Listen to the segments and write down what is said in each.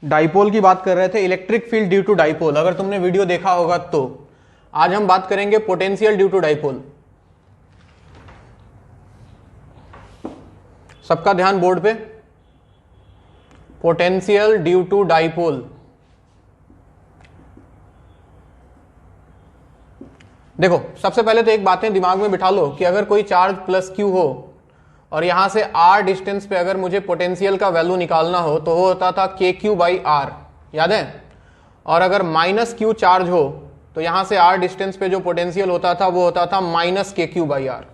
Dipole की बात कर रहे थे, electric field due to dipole. अगर तुमने वीडियो देखा होगा तो आज हम बात करेंगे पोटेंशियल ड्यू टू डाइपोल। सबका ध्यान बोर्ड पे, पोटेंशियल ड्यू टू डाइपोल। देखो सबसे पहले तो एक बातें दिमाग में बिठा लो कि अगर कोई चार्ज प्लस क्यू हो और यहां से आर डिस्टेंस पे अगर मुझे पोटेंशियल का वैल्यू निकालना हो तो वो होता था के क्यू बाई आर, याद है। और अगर माइनस क्यू चार्ज हो तो यहां से आर डिस्टेंस पे जो पोटेंशियल होता था वो होता था माइनस के क्यू बाई आर।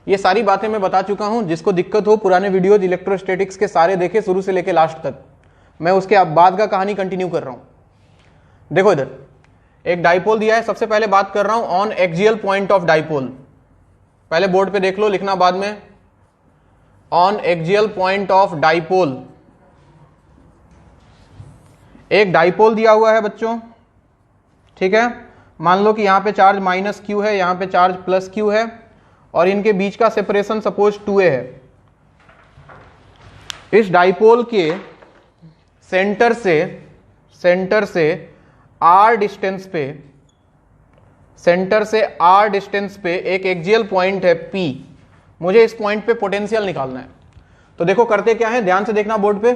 ये सारी बातें मैं बता चुका हूं। जिसको दिक्कत हो पुराने वीडियोज इलेक्ट्रोस्टैटिक्स के सारे देखे शुरू से लेके लास्ट तक। मैं उसके बाद का कहानी कंटिन्यू कर रहा हूं। देखो इधर एक डाइपोल दिया है। सबसे पहले बात कर रहा हूं on axial point of dipole. पहले बोर्ड पे देख लो, लिखना बाद में। On axial point of dipole, एक डाइपोल दिया हुआ है बच्चों, ठीक है। मान लो कि यहां पे चार्ज माइनस क्यू है, यहां पे चार्ज प्लस क्यू है और इनके बीच का सेपरेशन सपोज 2a है। इस डाइपोल के सेंटर से आर डिस्टेंस पे, सेंटर से आर डिस्टेंस पे एक एक्सियल पॉइंट है P। मुझे इस पॉइंट पे पोटेंशियल निकालना है। तो देखो करते क्या है, ध्यान से देखना बोर्ड पे।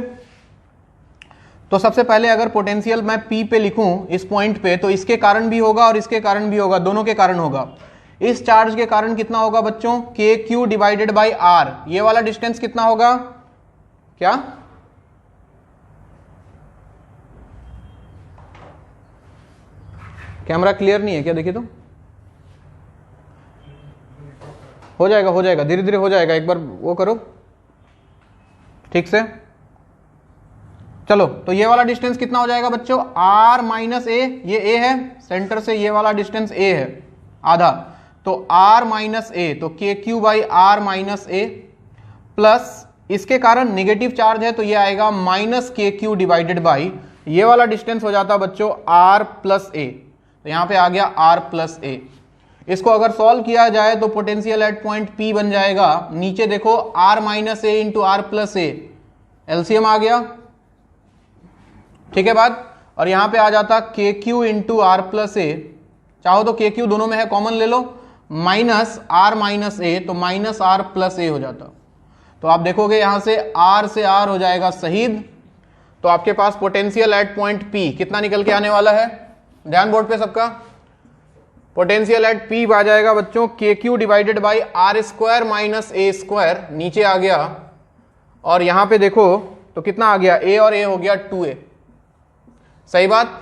तो सबसे पहले अगर पोटेंशियल मैं P पे लिखूं इस पॉइंट पे, तो इसके कारण भी होगा और इसके कारण भी होगा, दोनों के कारण होगा। इस चार्ज के कारण कितना होगा बच्चों, k q divided by are. ये वाला डिस्टेंस कितना होगा, क्या कैमरा क्लियर नहीं है क्या? देखिए तो हो जाएगा, धीरे धीरे हो जाएगा। एक बार वो करो ठीक से। चलो तो ये वाला डिस्टेंस कितना हो जाएगा बच्चों, r माइनस ए। ये a है, सेंटर से ये वाला डिस्टेंस a है आधा, तो r माइनस ए, तो k q by r minus a plus इसके कारण निगेटिव चार्ज है तो ये आएगा माइनस के क्यू डिवाइडेड बाई ये वाला डिस्टेंस हो जाता बच्चों r प्लस ए। तो यहां पे आ गया r प्लस ए। इसको अगर सॉल्व किया जाए तो पोटेंशियल एट पॉइंट P बन जाएगा, नीचे देखो r minus a into r plus a, LCM आ गया, ठीक है बात। और यहां पे आ जाता के क्यू इंटू आर प्लस ए, चाहो तो के क्यू दोनों में है कॉमन ले लो, माइनस आर माइनस ए, तो माइनस आर प्लस ए हो जाता। तो आप देखोगे यहां से r से r हो जाएगा शहीद। तो आपके पास पोटेंशियल एट पॉइंट P कितना निकल के आने वाला है, ध्यान बोर्ड पे सबका। पोटेंशियल एट P आ जाएगा बच्चों k q divided by are square minus a square, नीचे आ गया। और यहां पे देखो तो कितना आ गया, a और a हो गया 2a, सही बात।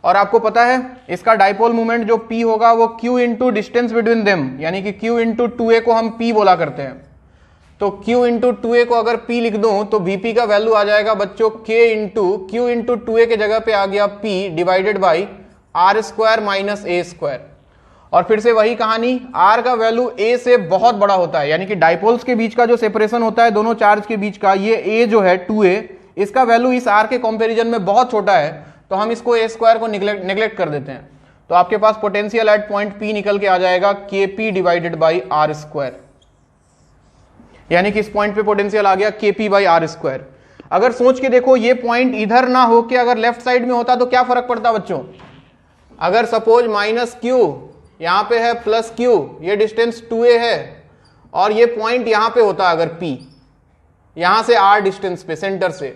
और आपको पता है इसका डाइपोल मूवमेंट जो P होगा वो Q into distance between them, यानी कि Q इंटू 2a को हम P बोला करते हैं। तो Q इंटू 2a को अगर P लिख दूं तो Vp का वैल्यू आ जाएगा बच्चों K into Q into 2a के जगह पे आ गया P divided by are square minus a square. और फिर से वही कहानी, R का वैल्यू A से बहुत बड़ा होता है, यानी कि डाइपोल्स के बीच का जो सेपरेशन होता है दोनों चार्ज के बीच का, ये A जो है 2a, इसका वैल्यू इस R के कंपैरिजन में बहुत छोटा है, तो हम इसको a स्क्वायर को निगलेक्ट कर देते हैं। तो आपके पास पोटेंशियल एट पॉइंट P निकल के आ जाएगा KP divided by are square, यानी कि इस पॉइंट पे पोटेंशियल आ गया KP बाई आर स्क्वायर। अगर सोच के देखो ये पॉइंट इधर ना हो के अगर लेफ्ट साइड में होता तो क्या फर्क पड़ता बच्चों। अगर सपोज माइनस क्यू यहां पे है प्लस क्यू, ये डिस्टेंस 2a है, और ये पॉइंट यहां पे होता अगर P, यहां से r डिस्टेंस पे सेंटर से,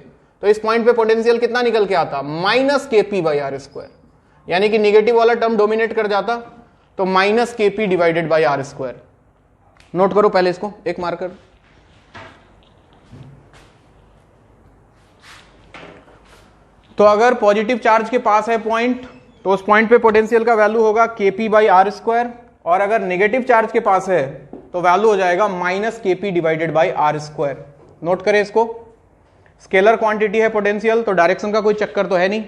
तो इस पॉइंट पे पोटेंशियल कितना निकल के आता, minus k P by are square, यानी कि निगेटिव वाला टर्म डोमिनेट कर जाता, तो minus k p divided by are square. Note करो पहले इसको, एक मार्कर। तो अगर पॉजिटिव चार्ज के पास है पॉइंट तो उस पॉइंट पे पोटेंशियल का वैल्यू होगा Kp बाई आर स्क्वायर, और अगर नेगेटिव चार्ज के पास है तो वैल्यू हो जाएगा minus Kp divided by are square. Note करें इसको, स्केलर क्वांटिटी है पोटेंशियल, तो डायरेक्शन का कोई चक्कर तो है नहीं।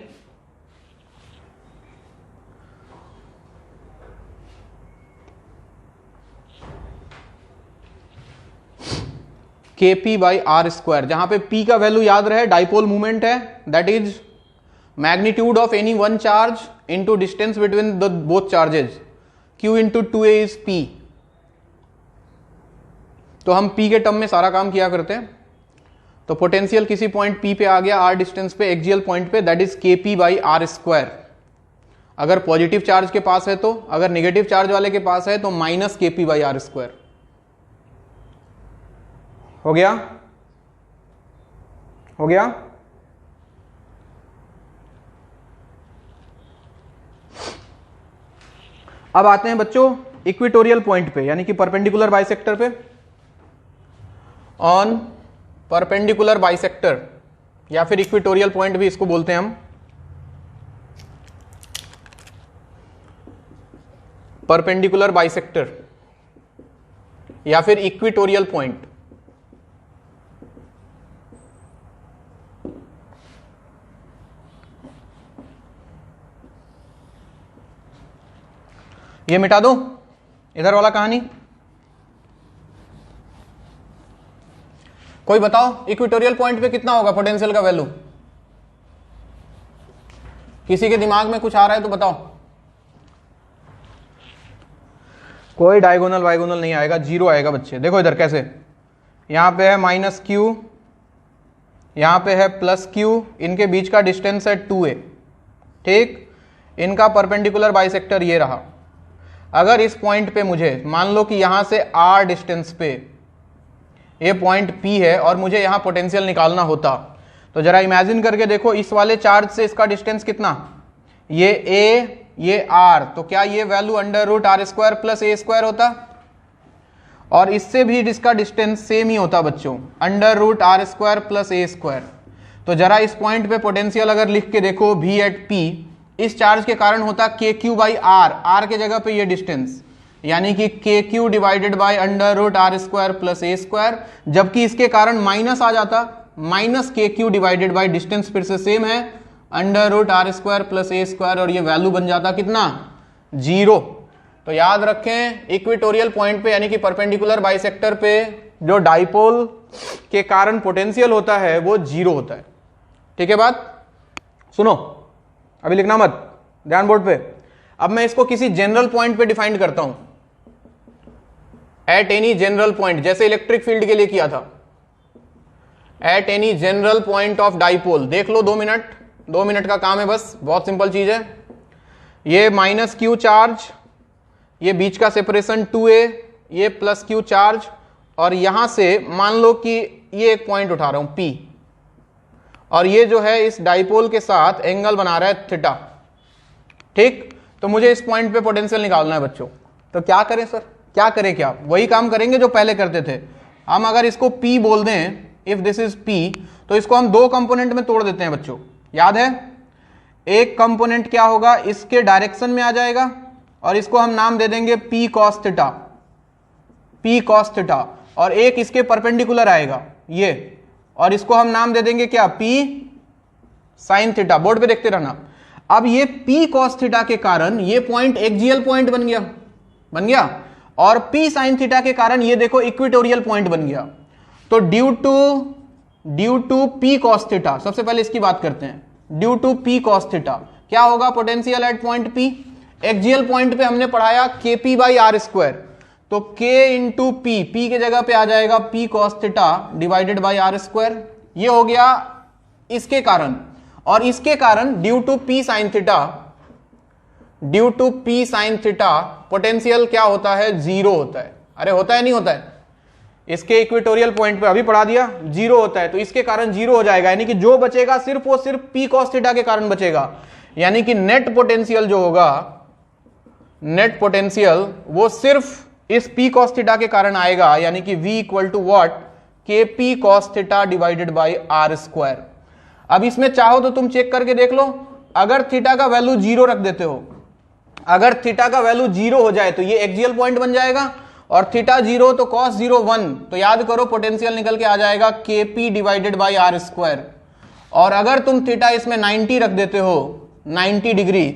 Kp बाई आर स्क्वायर, जहां पे P का वैल्यू याद रहे डाइपोल मूवमेंट है, that is magnitude of any one charge into distance between the both charges, Q into 2a is P। तो हम P के टर्म में सारा काम किया करते हैं। तो पोटेंशियल किसी पॉइंट P पे आ गया r डिस्टेंस पे एक्सियल पॉइंट पे, that is KP by are square. अगर पॉजिटिव चार्ज के पास है तो, अगर नेगेटिव चार्ज वाले के पास है तो minus KP by are square. हो गया? हो गया? अब आते हैं बच्चों इक्वेटोरियल पॉइंट पे, यानी कि परपेंडिकुलर बाइसेक्टर पे। ऑन परपेंडिकुलर बाइसेक्टर या फिर इक्वेटोरियल पॉइंट भी इसको बोलते हैं हम। परपेंडिकुलर बाइसेक्टर या फिर इक्वेटोरियल पॉइंट। ये मिटा दो इधर वाला कहानी। कोई बताओ इक्वेटोरियल पॉइंट पे कितना होगा पोटेंशियल का वैल्यू? किसी के दिमाग में कुछ आ रहा है तो बताओ। कोई डायगोनल वाइगोनल नहीं आएगा, जीरो आएगा बच्चे। देखो इधर कैसे, यहां पे है माइनस क्यू, यहां पे है प्लस क्यू, इनके बीच का डिस्टेंस है 2a। ठीक, इनका परपेंडिकुलर बाइसेक्टर ये रहा। अगर इस पॉइंट पे मुझे मान लो कि यहां से r डिस्टेंस पे ये पॉइंट P है और मुझे यहां पोटेंशियल निकालना होता, तो जरा इमेजिन करके देखो, इस वाले चार्ज से इसका डिस्टेंस कितना, ये a ये r, तो क्या ये value under root r square plus a square होता? और इससे भी इसका डिस्टेंस सेम ही होता बच्चों, under root r square plus a square. तो जरा इस पॉइंट पे पोटेंशियल अगर लिख के देखो v एट p, इस चार्ज के कारण होता के क्यू बाई आर, आर के जगह पे ये डिस्टेंस, यानी कि k q divided by under root r square plus a square. जबकि इसके कारण माइनस आ जाता, माइनस के क्यू डिवाइडेड बाई डिस्टेंस फिर से सेम है, under root r square plus a square, और ये वैल्यू बन जाता कितना, 0। तो याद रखें इक्वेटोरियल पॉइंट पे यानी कि परपेंडिकुलर बाइसेक्टर पे जो डाइपोल के कारण पोटेंशियल होता है वो 0 होता है। ठीक है बात? सुनो, अभी लिखना मत, ध्यान बोर्ड पे। अब मैं इसको किसी जनरल पॉइंट पे डिफाइन करता हूं, एट एनी जनरल पॉइंट, जैसे इलेक्ट्रिक फील्ड के लिए किया था। At any general point of dipole, देख लो 2 मिनट का काम है बस, बहुत सिंपल चीज है। ये माइनस क्यू चार्ज, ये बीच का सेपरेशन 2a, ये प्लस क्यू चार्ज, और यहां से मान लो कि ये एक पॉइंट उठा रहा हूं P, और ये जो है इस डाइपोल के साथ एंगल बना रहा है थीटा। ठीक, तो मुझे इस पॉइंट पे पोटेंशियल निकालना है बच्चों। तो क्या करें सर, क्या करें? क्या वही काम करेंगे जो पहले करते थे हम। अगर इसको P बोल दें, इफ दिस इज P, तो इसको हम 2 कंपोनेंट में तोड़ देते हैं बच्चों। याद है, एक कंपोनेंट क्या होगा, इसके डायरेक्शन में आ जाएगा, और इसको हम नाम दे देंगे P cos theta, P cos theta, और एक इसके परपेंडिकुलर आएगा ये, और इसको हम नाम दे देंगे क्या, P sin थीटा। बोर्ड पे देखते रहना। अब ये P cos थीटा के कारण ये पॉइंट एक्सियल पॉइंट बन गया, और P sin थीटा के कारण ये देखो इक्वेटोरियल पॉइंट बन गया। तो due to P cos theta, सबसे पहले इसकी बात करते हैं। Due to P cos theta क्या होगा potential at point P? Axial point पे हमने पढ़ाया KP बाई आर स्क्वायर, तो K इंटू P, P के जगह पे आ जाएगा P cos theta divided by are square. ये हो गया इसके कारण, और इसके कारण due to P sin theta, due to P sin theta potential क्या होता है, 0 होता है। अरे होता है नहीं होता है? इसके इक्वेटोरियल पॉइंट पे अभी पढ़ा दिया, 0 होता है, तो इसके कारण 0 हो जाएगा, यानी कि जो बचेगा सिर्फ वो सिर्फ P cos थीटा के कारण बचेगा। यानी कि नेट पोटेंशियल जो होगा, नेट पोटेंशियल वो सिर्फ इस P cos थीटा के कारण आएगा, यानी कि V equal to what, KP cos theta divided by are square. अब इसमें चाहो तो तुम चेक करके देख लो, अगर थीटा का वैल्यू 0 रख देते हो, अगर थीटा का वैल्यू 0 हो जाए तो ये एक्सियल पॉइंट बन जाएगा, और थीटा 0 तो cos 0 1, तो याद करो पोटेंशियल निकल के आ जाएगा KP divided by are square. और अगर तुम थीटा इसमें 90 रख देते हो, 90 डिग्री,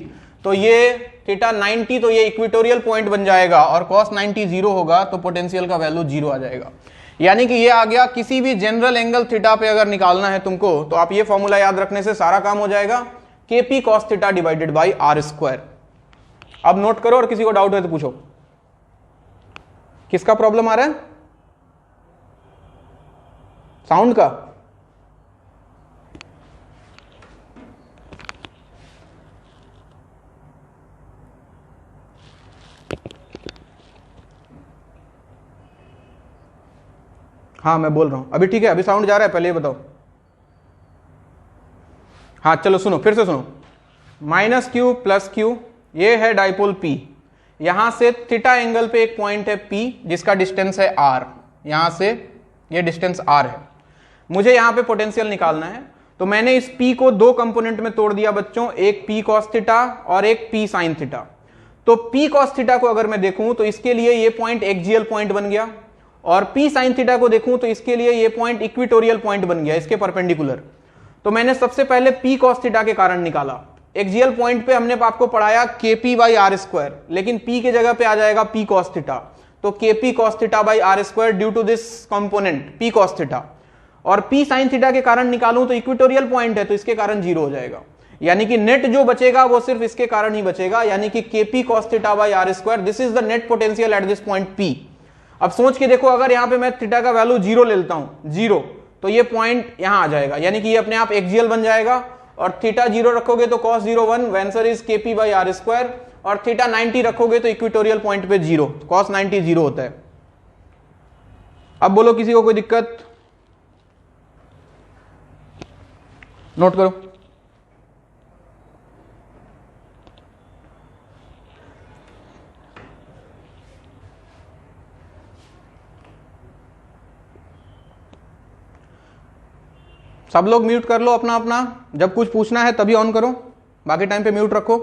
तो ये थीटा 90, तो ये इक्वेटोरियल पॉइंट बन जाएगा, और cos 90 0 होगा, तो पोटेंशियल का वैल्यू 0 आ जाएगा। यानी कि ये आ गया, किसी भी जनरल एंगल थीटा पे अगर निकालना है तुमको, तो आप ये फॉर्मूला याद रखने से सारा काम हो जाएगा, KP cos theta divided by are square. अब नोट करो, और किसी को डाउट है तो पूछो। किसका प्रॉब्लम आ रहा है? साउंड का? हाँ मैं बोल रहा हूं अभी, ठीक है अभी साउंड जा रहा है, पहले ये बताओ। हाँ चलो सुनो, फिर से सुनो। माइनस क्यू प्लस क्यू, ये है डाइपोल P। यहां से थीटा एंगल पे एक पॉइंट है P जिसका डिस्टेंस है R, यहां से ये डिस्टेंस R है। मुझे यहां पे पोटेंशियल निकालना है, तो मैंने इस P को दो कंपोनेंट में तोड़ दिया बच्चों, एक P cos थीटा और एक P sin थीटा। तो P cos थीटा को अगर मैं देखूं तो इसके लिए ये पॉइंट एक्सियल पॉइंट बन गया, और P sin थीटा को देखूं तो इसके लिए ये पॉइंट इक्वेटोरियल पॉइंट बन गया, इसके परपेंडिकुलर। तो मैंने सबसे पहले P cos थीटा के कारण निकाला। एक्सियल पॉइंट पे हमने आपको पढ़ाया KP बाई आर स्क्वायर, लेकिन P के जगह पे आ जाएगा P cos थीटा, तो KP cos theta by are square due to this component P cos theta. और P sin थीटा के कारण निकालूं तो इक्वेटोरियल पॉइंट है, तो इसके कारण 0 हो जाएगा, यानी कि नेट जो बचेगा वो सिर्फ इसके कारण ही बचेगा, यानी कि KP cos theta by are square, this is the net potential at this point P। अब सोच के देखो, अगर यहां पे मैं थीटा का वैल्यू 0 ले लेता हूं, 0, तो ये पॉइंट यहां आ जाएगा, यानी कि ये अपने आप एक्सियल बन जाएगा। और थीटा 0 रखोगे तो cos 0 1, answer is KP by are square. और थीटा 90 रखोगे तो इक्वेटोरियल पॉइंट पे 0, cos 90 0 होता है। अब बोलो किसी को कोई दिक्कत? नोट करो। सब लोग म्यूट कर लो अपना अपना, जब कुछ पूछना है तभी ऑन करो, बाकी टाइम पे म्यूट रखो।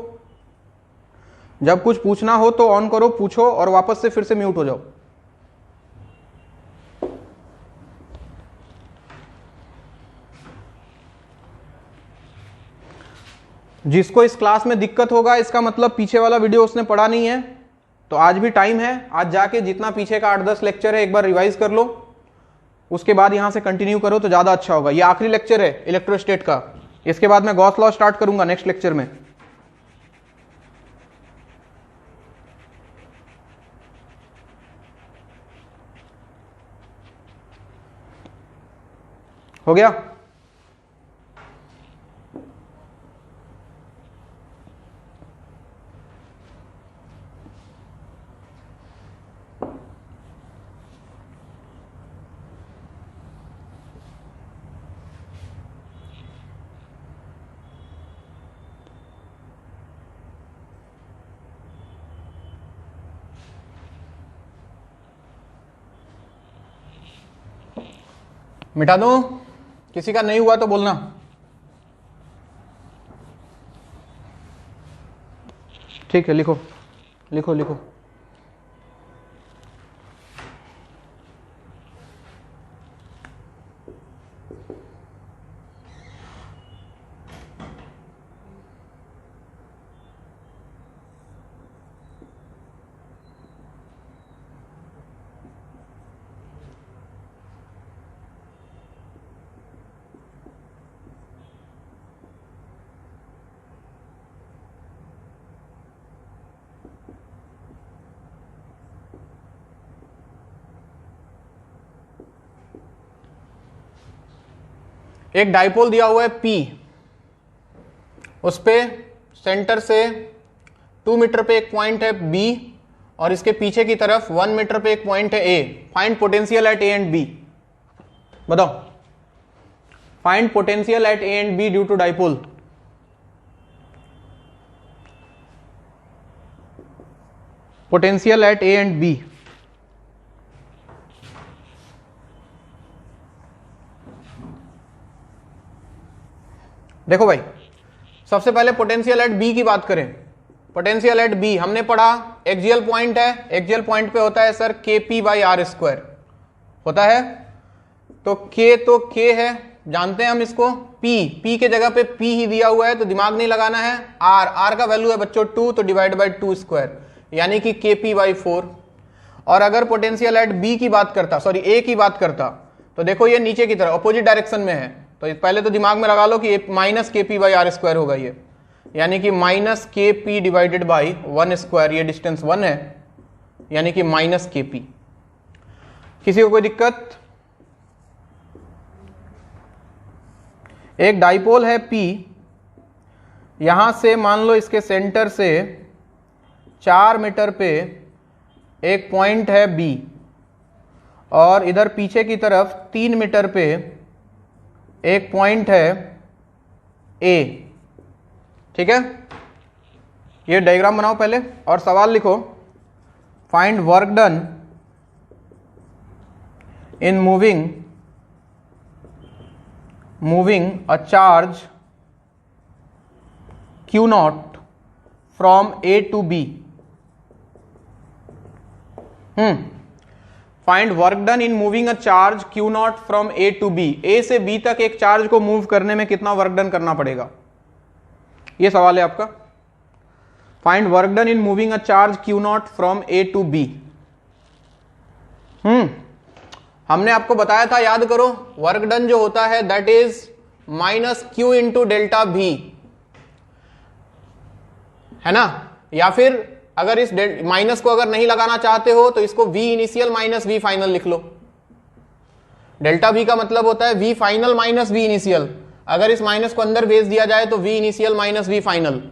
जब कुछ पूछना हो तो ऑन करो, पूछो और वापस से फिर से म्यूट हो जाओ। जिसको इस क्लास में दिक्कत होगा इसका मतलब पीछे वाला वीडियो उसने पढ़ा नहीं है, तो आज भी टाइम है, आज जाके जितना पीछे का 8-10 लेक्चर है एक बार रिवाइज कर लो, उसके बाद यहां से कंटिन्यू करो तो ज्यादा अच्छा होगा। ये आखिरी लेक्चर है इलेक्ट्रोस्टेट का, इसके बाद मैं गॉस लॉ स्टार्ट करूंगा नेक्स्ट लेक्चर में। हो गया? मिटा दूं? किसी का नहीं हुआ तो बोलना। ठीक है, लिखो लिखो लिखो। एक डाइपोल दिया हुआ है P, उस पे सेंटर से 2 मीटर पे एक पॉइंट है B, और इसके पीछे की तरफ 1 मीटर पे एक पॉइंट है A। Find potential at A and B। बताओ, find potential at A and B due to dipole. Potential at A and B। देखो भाई, सबसे पहले पोटेंशियल एट बी की बात करें। पोटेंशियल एट बी हमने पढ़ा, एक्सियल पॉइंट है, एक्सियल पॉइंट पे होता है sir KP by are square होता है, तो K है, जानते हैं हम इसको। P के जगह पे P ही दिया हुआ है तो दिमाग नहीं लगाना है। R का वैल्यू है बच्चों 2, तो डिवाइड बाई 2 स्क्वायर, यानी कि KP बाई 4। और अगर पोटेंशियल एट B की बात करता, सॉरी A की बात करता, तो देखो ये नीचे की तरफ अपोजिट डायरेक्शन में है, तो पहले तो दिमाग में लगा लो कि minus KP by are square होगा ये, यानी कि minus KP divided by 1 square, ये डिस्टेंस 1 है, यानी कि माइनस KP। किसी को कोई दिक्कत? एक डाइपोल है P, यहां से मान लो इसके सेंटर से 4 मीटर पे एक पॉइंट है B, और इधर पीछे की तरफ 3 मीटर पे एक पॉइंट है ए। ठीक है, ये डायग्राम बनाओ पहले और सवाल लिखो, find work done in moving a charge Q not from A to B। Find work done in moving a charge Q not from A to B। A से B तक एक चार्ज को मूव करने में कितना वर्क डन करना पड़ेगा, ये सवाल है आपका। Find work done in moving a charge Q not from A to B। हमने आपको बताया था, याद करो, वर्क डन जो होता है that is minus Q into delta V, है ना। या फिर अगर इस माइनस को अगर नहीं लगाना चाहते हो तो इसको V initial minus V final लिख लो। डेल्टा V का मतलब होता है V final minus V initial. अगर इस माइनस को अंदर भेज दिया जाए तो V initial minus V final,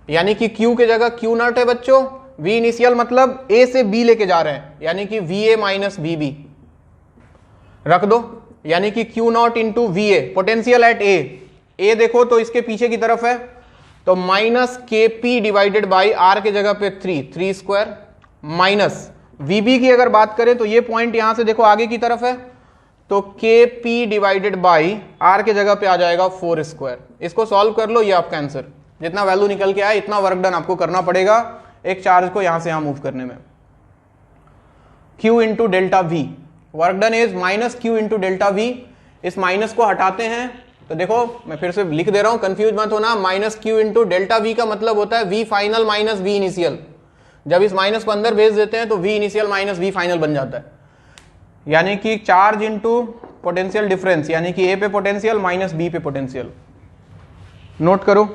यानी कि Q की जगह Q नॉट है बच्चों, V इनिशियल मतलब A से B लेके जा रहे हैं, यानी कि VA माइनस VB रख दो, यानी कि Q not into VA। Potential at A देखो तो इसके पीछे की तरफ है, तो minus KP divided by R के जगह पे 3 स्क्वायर, माइनस VB की अगर बात करें तो ये पॉइंट यहां से देखो आगे की तरफ है, तो KP डिवाइडेड बाई R के जगह पे आ जाएगा 4 स्क्वायर। इसको सॉल्व कर लो, ये आपका आंसर। जितना वैल्यू निकल के आए इतना वर्क डन आपको करना पड़ेगा एक चार्ज को यहां से यहां मूव करने में। Q into delta V, work done is minus Q into delta V। इस माइनस को हटाते हैं तो देखो मैं फिर से लिख दे रहा हूं, कंफ्यूज मत होना। Minus Q into delta V का मतलब होता है V final minus V initial. जब इस माइनस को अंदर भेज देते हैं तो V initial minus V final बन जाता है, यानी कि चार्ज इंटू पोटेंशियल डिफरेंस, यानी कि A पे पोटेंशियल माइनस B पे पोटेंशियल। नोट करो,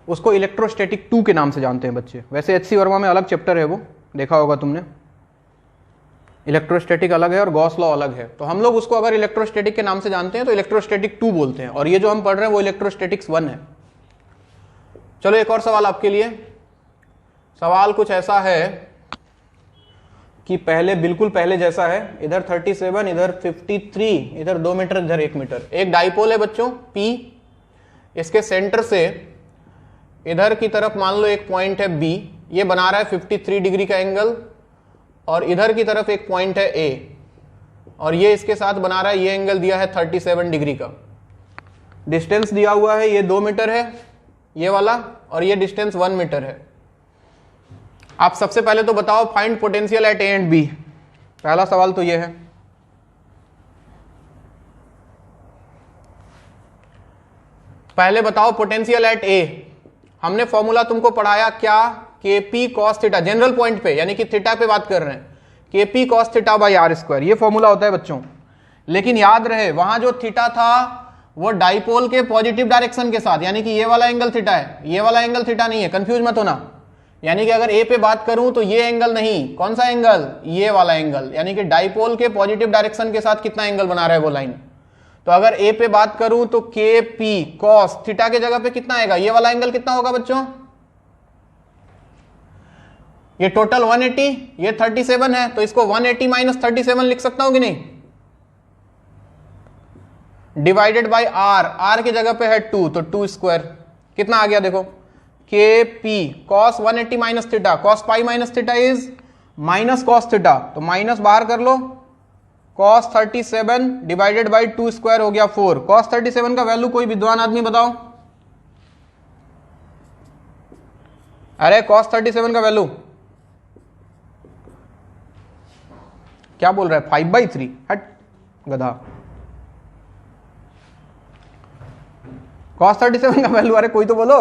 उसको इलेक्ट्रोस्टैटिक 2 के नाम से जानते हैं बच्चे। वैसे एचसी वर्मा में अलग चैप्टर है, वो देखा होगा तुमने। इलेक्ट्रोस्टैटिक अलग है और गॉस लॉ अलग है, तो हम लोग उसको अगर इलेक्ट्रोस्टैटिक के नाम से जानते हैं तो इलेक्ट्रोस्टैटिक 2 बोलते हैं, और ये जो हम पढ़ रहे हैं वो इलेक्ट्रोस्टैटिक्स 1 है। चलो एक और सवाल आपके लिए। सवाल कुछ ऐसा है कि पहले बिल्कुल पहले जैसा है, इधर 37, इधर 53, इधर 2 मीटर, इधर 1 मीटर। एक डाइपोल है बच्चों P, इसके सेंटर से इधर की तरफ मान लो एक पॉइंट है B, ये बना रहा है 53 डिग्री का एंगल, और इधर की तरफ एक पॉइंट है A, और ये इसके साथ बना रहा है, ये एंगल दिया है 37 डिग्री का। डिस्टेंस दिया हुआ है, ये 2 मीटर है ये वाला, और ये डिस्टेंस 1 मीटर है। आप सबसे पहले तो बताओ find potential at A and B। पहला सवाल तो ये है। पहले बताओ पोटेंशियल एट A। हमने फॉर्मूला तुमको पढ़ाया क्या, KP cos theta, general point पे, यानी कि थीटा पे बात कर रहे हैं, KP cos theta by R square, ये फॉर्मूला होता है बच्चों। लेकिन याद रहे वहां जो थीटा था वो डाइपोल के पॉजिटिव डायरेक्शन के साथ, यानी कि ये वाला एंगल थीटा है, ये वाला एंगल थीटा नहीं है, कंफ्यूज मत होना। यानी कि अगर A पे बात करूं तो ये एंगल नहीं, कौन सा एंगल, ये वाला एंगल, यानी कि डाइपोल के पॉजिटिव डायरेक्शन के साथ कितना एंगल बना रहा है वो लाइन। तो अगर A पे बात करूं तो KP cos थीटा के जगह पे कितना आएगा, ये वाला एंगल कितना होगा बच्चों, ये टोटल 180, ये 37 है, तो इसको 180 माइनस 37 लिख सकता हूं कि नहीं, डिवाइडेड बाई R की जगह पे है 2, तो 2 स्क्वायर कितना आ गया देखो, KP cos 180 minus theta, cos pi minus theta is minus cos theta, तो माइनस बाहर कर लो, cos 37 डिवाइडेड बाई 2 स्क्वायर हो गया 4। cos 37 का वैल्यू कोई विद्वान आदमी बताओ, अरे cos 37 का वैल्यू क्या बोल रहा है, 5/3, हट गधा। cos 37 का वैल्यू, अरे कोई तो बोलो,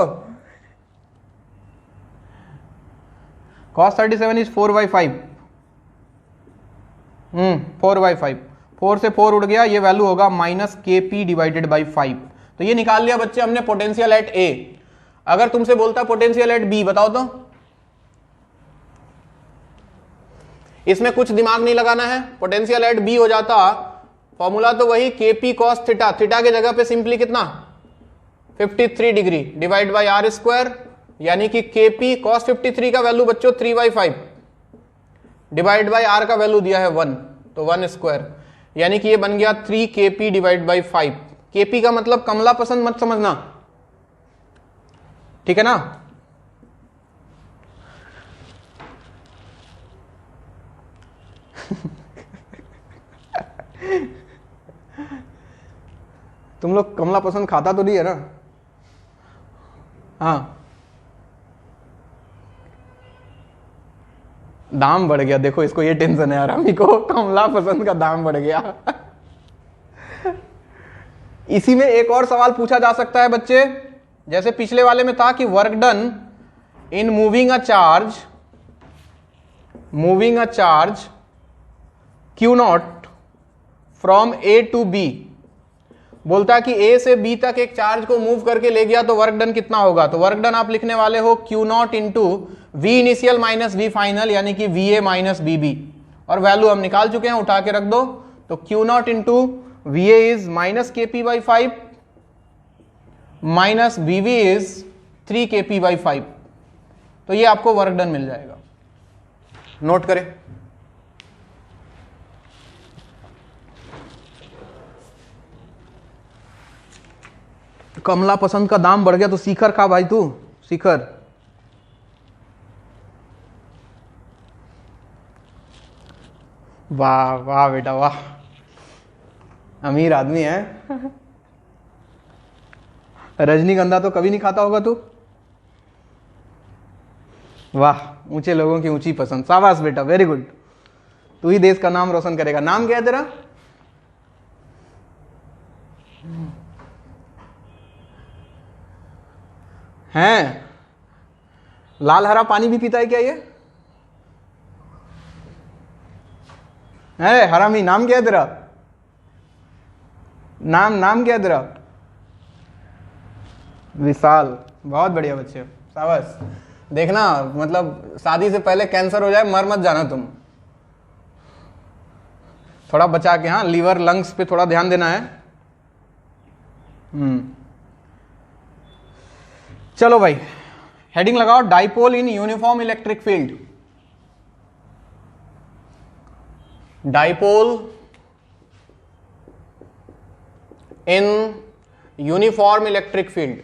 cos 37 इज 4/5, 4/5, 4 से 4 उड़ गया, ये वैल्यू होगा माइनस KP डिवाइडेड बाई 5। तो ये निकाल लिया बच्चे हमने पोटेंशियल एट A। अगर तुमसे बोलता पोटेंशियल एट B बताओ तो, इसमें कुछ दिमाग नहीं लगाना है, पोटेंशियल एट बी हो जाता, फॉर्मूला तो वही Kp cos थीटा, थीटा के जगह पे सिंपली कितना 53 degree divide by are square, यानी कि Kp cos 53 का वैल्यू बच्चों 3/5 डिवाइड बाई आर का वैल्यू दिया है 1, तो 1 स्क्वायर, यानी कि ये बन गया 3 Kp डिवाइड बाई 5। Kp का मतलब कमला पसंद मत समझना, ठीक है ना। तुम लोग कमला पसंद खाता तो नहीं है ना? हाँ, दाम बढ़ गया, देखो इसको ये टेंशन है आरामी को, कमला पसंद का दाम बढ़ गया। इसी में एक और सवाल पूछा जा सकता है बच्चे, जैसे पिछले वाले में था कि work done in moving a charge Q not from A to B, बोलता है कि A से B तक एक चार्ज को मूव करके ले गया तो वर्क डन कितना होगा। तो वर्क डन आप लिखने वाले हो Q not into V initial minus V final, यानी कि VA माइनस BB, और वैल्यू हम निकाल चुके हैं, उठा के रख दो। तो Q not into VA is minus KP/5 minus BB is 3 KP/5, तो ये आपको वर्क डन मिल जाएगा। नोट करें। कमला पसंद का दाम बढ़ गया तो शिखर खा भाई, तू शिखर। वाह वाह बेटा वाह, अमीर आदमी है। रजनीगंधा तो कभी नहीं खाता होगा तू। वाह, ऊंचे लोगों की ऊंची पसंद, शाबाश बेटा, वेरी गुड। तू ही देश का नाम रोशन करेगा। नाम क्या है तेरा? हैं, लाल हरा पानी भी पीता है क्या ये? अरे हरामी, नाम क्या है तेरा? नाम क्या है तेरा? विशाल, बहुत बढ़िया बच्चे, शाबाश। देखना, मतलब शादी से पहले कैंसर हो जाए मर मत जाना तुम, थोड़ा बचा के। हाँ, लीवर लंग्स पे थोड़ा ध्यान देना है। चलो भाई, हेडिंग लगाओ, dipole in uniform electric field. Dipole in uniform electric field.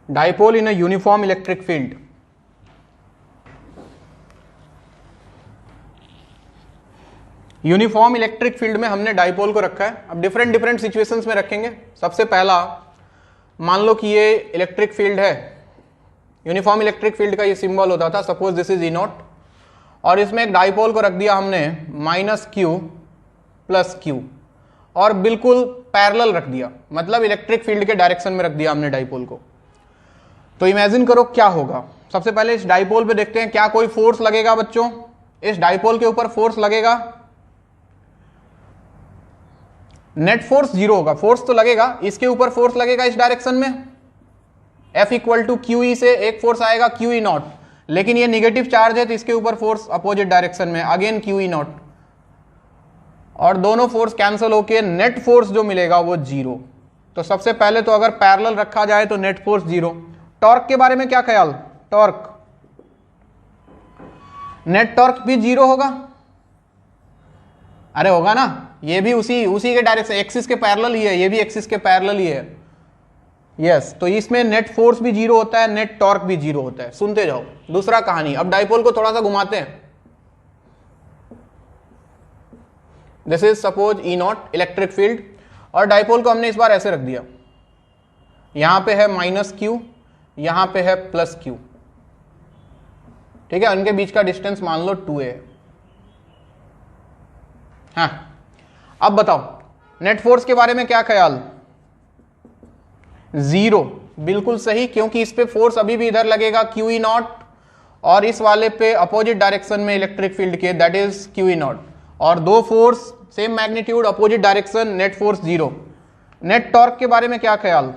Dipole in a uniform electric field. Uniform electric field में हमने डाइपोल को रखा है। अब डिफरेंट सिचुएशंस में रखेंगे। सबसे पहला, मान लो कि ये इलेक्ट्रिक फील्ड है, यूनिफॉर्म इलेक्ट्रिक फील्ड का ये सिंबल होता था, suppose this is E not, और इसमें एक डाइपोल को रख दिया हमने -Q + Q, और बिल्कुल पैरेलल रख दिया, मतलब इलेक्ट्रिक फील्ड के डायरेक्शन में रख दिया हमने डाइपोल को। तो इमेजिन करो क्या होगा। सबसे पहले इस डाइपोल पे देखते हैं क्या कोई फोर्स लगेगा बच्चों। इस डाइपोल के ऊपर फोर्स लगेगा, नेट फोर्स 0 होगा, फोर्स तो लगेगा। इसके ऊपर फोर्स लगेगा इस डायरेक्शन में, F = QE से एक फोर्स आएगा QE नॉट, लेकिन ये निगेटिव चार्ज है तो इसके ऊपर फोर्स अपोजिट डायरेक्शन में, अगेन QE नॉट, और दोनों फोर्स कैंसिल होके नेट फोर्स जो मिलेगा वो 0। तो सबसे पहले तो अगर पैरेलल रखा जाए तो नेट फोर्स 0। टॉर्क के बारे में क्या ख्याल? टॉर्क, नेट टॉर्क भी 0 होगा। अरे होगा ना, ये भी उसी के डायरेक्शन, एक्सिस के पैरेलल ही है, ये भी एक्सिस के पैरेलल ही है। यस, तो इसमें नेट फोर्स भी 0 होता है, नेट टॉर्क भी 0 होता है। सुनते जाओ दूसरा कहानी। अब डाइपोल को थोड़ा सा घुमाते हैं। This is suppose E not electric field, और डाइपोल को हमने इस बार ऐसे रख दिया, यहां पे है -Q, यहां पे है +Q, ठीक है। उनके बीच का डिस्टेंस मान लो 2a है। हाँ, अब बताओ नेट फोर्स के बारे में क्या ख्याल? 0, बिल्कुल सही, क्योंकि इस पे फोर्स अभी भी इधर लगेगा QE नॉट, और इस वाले पे अपोजिट डायरेक्शन में इलेक्ट्रिक फील्ड के, दैट इज QE नॉट, और दो force same magnitude opposite direction, net force 0। Net torque के बारे में क्या ख्याल?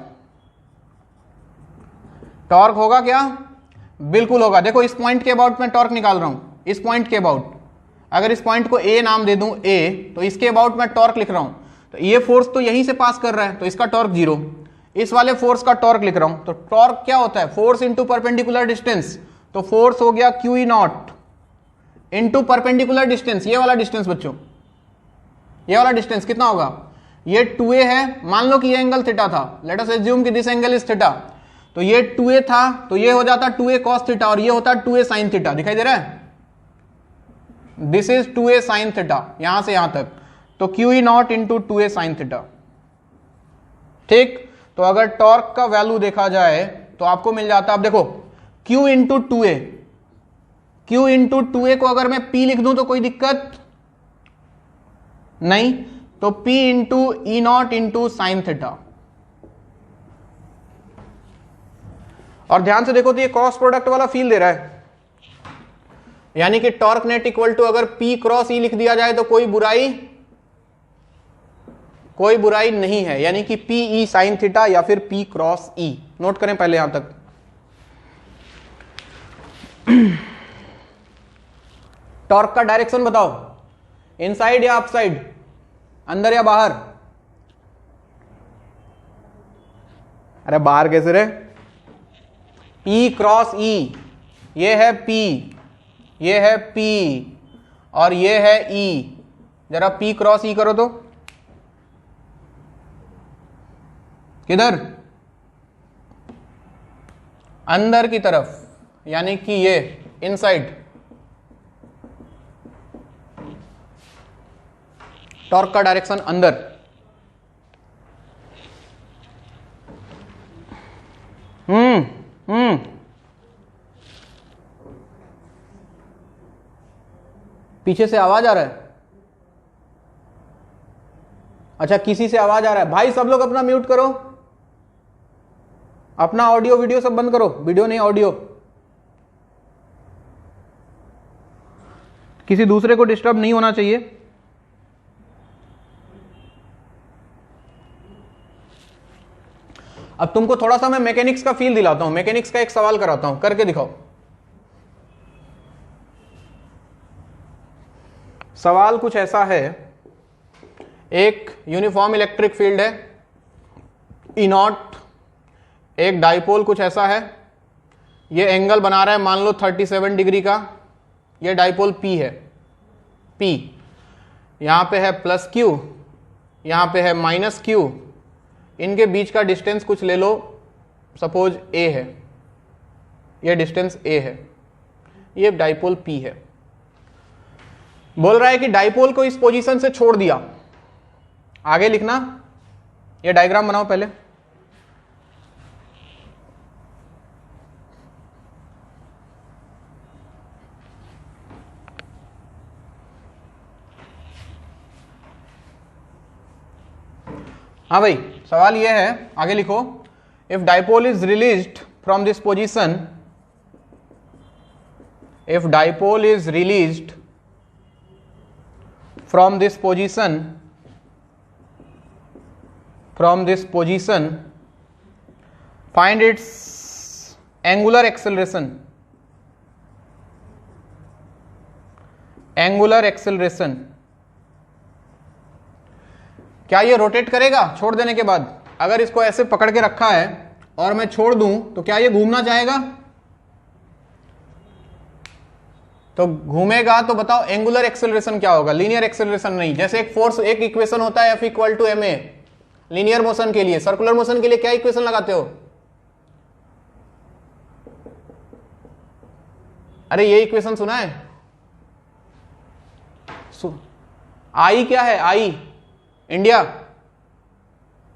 टॉर्क होगा क्या? बिल्कुल होगा। देखो इस पॉइंट के अबाउट मैं टॉर्क निकाल रहा हूं, इस पॉइंट के अबाउट। अगर इस पॉइंट को ए नाम दे दूं, ए, तो इसके अबाउट मैं टॉर्क लिख रहा हूं। तो ये फोर्स तो यहीं से पास कर रहा है, तो इसका टॉर्क 0। इस वाले फोर्स का टॉर्क लिख रहा हूं, तो टॉर्क क्या होता है? Force into perpendicular distance. तो फोर्स हो गया Q E not into perpendicular distance, ये वाला डिस्टेंस बच्चों, ये वाला डिस्टेंस कितना होगा? ये 2a है। मान लो कि ये एंगल थीटा था, लेट अस अज्यूम कि दिस एंगल इज थीटा। तो ये 2a था, तो ये हो जाता 2a cos थीटा और ये होता 2a sin थीटा। दिखाई दे रहा है? This is 2a sin theta, यहां से यहां तक। तो Q E not into 2a sin theta. ठीक, तो अगर टॉर्क का वैल्यू देखा जाए तो आपको मिल जाता, अब देखो q into 2a, q into 2a को अगर मैं p लिख दूं तो कोई दिक्कत नहीं, तो p into E not into sine theta. और ध्यान से देखो तो ये क्रॉस प्रोडक्ट वाला फील दे रहा है, यानी कि टॉर्क नेट इक्वल टू अगर p क्रॉस ई लिख दिया जाए तो कोई बुराई नहीं है, यानी कि p ई साइन थीटा या फिर p क्रॉस ई। नोट करें पहले यहां तक। टॉर्क का डायरेक्शन बताओ, इनसाइड या अपसाइड, अंदर या बाहर? अरे बाहर कैसे रे? P क्रॉस E, ये है P, ये है P और ये है E। जरा P क्रॉस E करो तो, किधर? अंदर की तरफ, यानी कि ये इनसाइड। टॉर्क का डायरेक्शन अंदर। पीछे से आवाज आ रहा है? अच्छा, किसी से आवाज आ रहा है? भाई सब लोग अपना म्यूट करो, अपना ऑडियो वीडियो सब बंद करो, वीडियो नहीं ऑडियो। किसी दूसरे को डिस्टर्ब नहीं होना चाहिए। अब तुमको थोड़ा सा मैं मैकेनिक्स का फील दिलाता हूं, मैकेनिक्स का एक सवाल कराता हूं, करके दिखाओ। सवाल कुछ ऐसा है, एक यूनिफॉर्म इलेक्ट्रिक फील्ड है ई नॉट, एक डाइपोल कुछ ऐसा है, ये एंगल बना रहा है मान लो 37 डिग्री का, ये डाइपोल P है, P, यहां पे है प्लस Q, यहां पे है माइनस Q, इनके बीच का डिस्टेंस कुछ ले लो, सपोज A है, ये डिस्टेंस A है, ये डाइपोल P है। बोल रहा है कि डाइपोल को इस पोजीशन से छोड़ दिया। आगे लिखना, ये डायग्राम बनाओ पहले। हाँ भाई, सवाल ये है, आगे लिखो, if dipole is released from this position, if dipole is released from this position, find its angular acceleration, क्या ये रोटेट करेगा छोड़ देने के बाद? अगर इसको ऐसे पकड़ के रखा है और मैं छोड़ दूं तो क्या ये घूमना चाहेगा? तो घूमेगा। तो बताओ एंगुलर एक्सेलरेशन क्या होगा? लीनियर एक्सेलरेशन नहीं। जैसे एक फोर्स, एक इक्वेशन होता है F equal to ma linear motion के लिए, सर्कुलर मोशन के लिए क्या इक्वेशन लगाते हो? अरे ये इक्वेशन सुना है? आई क्या है? I India,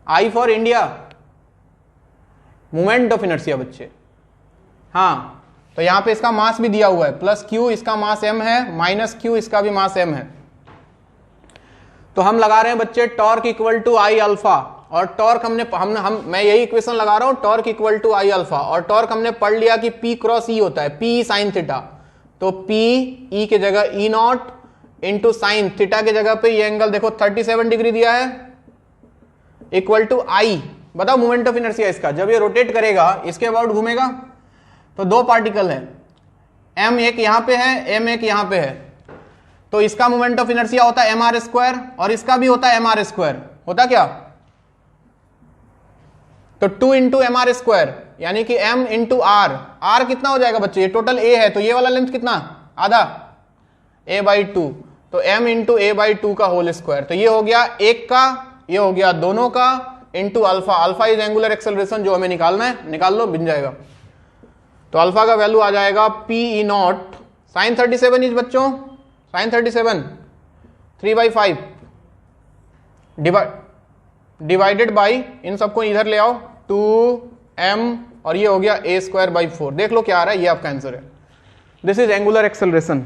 I for India, moment of inertia बच्चे। हाँ, तो यहां पे इसका मास भी दिया हुआ है, प्लस Q, इसका मास m है, माइनस Q, इसका भी मास m है। तो हम लगा रहे हैं बच्चे torque equal to I alpha, और टॉर्क मैं यही इक्वेशन लगा रहा हूं, torque equal to I alpha, और टॉर्क हमने पढ़ लिया कि P क्रॉस E होता है, P साइन थीटा। तो P E के जगह E not into sine theta के जगह पे ये एंगल देखो 37 डिग्री दिया है, इक्वल टू I, बताओ मोमेंट ऑफ इनर्शिया इसका, जब ये रोटेट करेगा इसके अबाउट घूमेगा, तो दो पार्टिकल है, m एक यहां पे है, m एक यहां पे है, तो इसका मोमेंट ऑफ इनर्शिया होता है mr² और इसका भी होता है mr²। होता क्या? तो 2 इंटू mr², यानी कि m इंटू r। r कितना हो जाएगा बच्चे? ये टोटल a है, तो ये वाला लेंथ कितना? आधा, a/2, तो m इंटू a/2 का होल स्क्वायर। तो ये हो गया एक का, ये हो गया दोनों का, into alpha. Alpha is angular acceleration, जो हमें निकालना है, निकाल लो, बन जाएगा। तो अल्फा का वैल्यू आ जाएगा PE0 sin 37 इज बच्चों, sin 37 3/5 डिवाइडेड बाई, इन सबको इधर ले आओ, 2m और ये हो गया a²/4। देख लो क्या आ रहा है, ये आपका आंसर है। This is angular acceleration.